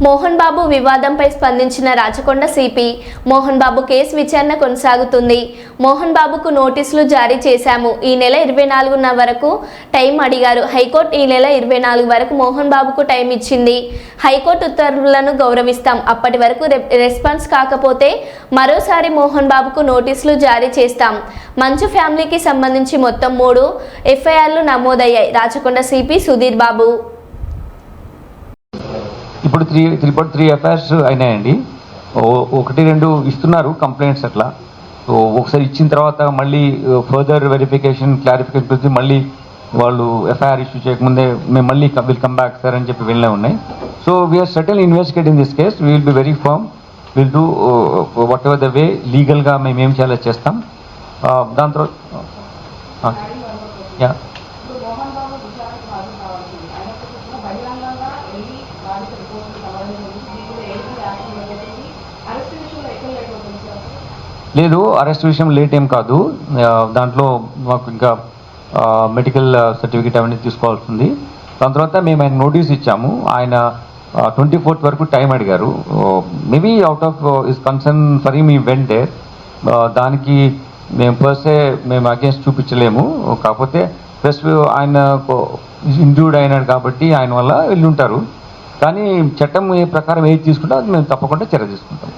మోహన్ బాబు వివాదంపై స్పందించిన Rachakonda CP Mohan Babu case విచారణ కొనసాగుతుంది. మోహన్ బాబుకు నోటీసులు జారీ చేశాము. ఈ నెల 24న వరకు టైం అడిగారు. హైకోర్టు ఈ నెల 24 వరకు మోహన్ బాబుకు టైం ఇచ్చింది. హైకోర్టు ఉత్తర్వులను గౌరవిస్తాం. అప్పటి వరకు రెస్పాన్స్ కాకపోతే మరోసారి మోహన్ బాబుకు నోటీసులు జారీ చేస్తాం. మంచు ఫ్యామిలీకి సంబంధించి మొత్తం 3 ఎఫ్ఐఆర్లు నమోదయ్యాయి. రాచకొండ సిపి సుధీర్ బాబు. ఇప్పుడు 3 ఎఫ్ఐఆర్స్ అయినాయండి. 1-2 ఇస్తున్నారు కంప్లైంట్స్ అట్లా. సో ఒకసారి ఇచ్చిన తర్వాత మళ్ళీ ఫర్దర్ వెరిఫికేషన్ క్లారిఫికేషన్ గురించి మళ్ళీ వాళ్ళు ఎఫ్ఐఆర్ ఇష్యూ చేయకముందే మేము మళ్ళీ విల్ కమ్ బ్యాక్ సార్ అని చెప్పి వెళ్ళే ఉన్నాయి. So we are certainly investigating this case. We will be very firm. Will do whatever the way లీగల్గా మేము ఏం చేయాలో చేస్తాం. దాని తర్వాత లేదు, అరెస్ట్ విషయం లేట్ ఏం కాదు. దాంట్లో మాకు ఇంకా మెడికల్ సర్టిఫికేట్ అవన్నీ తీసుకోవాల్సింది. దాని తర్వాత మేము ఆయన నోటీస్ ఇచ్చాము. ఆయన 24th వరకు టైం అడిగారు. Maybe out of is concern for him ఈ వెంట్ దేర్. దానికి మేము పర్సే మేము అగేన్స్ట్ చూపించలేము. కాకపోతే ప్లస్ ఆయన ఇంజూర్డ్ అయినాడు కాబట్టి ఆయన వల్ల వెళ్ళి ఉంటారు. కానీ చట్టం ఏ ప్రకారం ఏది తీసుకుంటే అది మేము తప్పకుండా చర్య తీసుకుంటాం.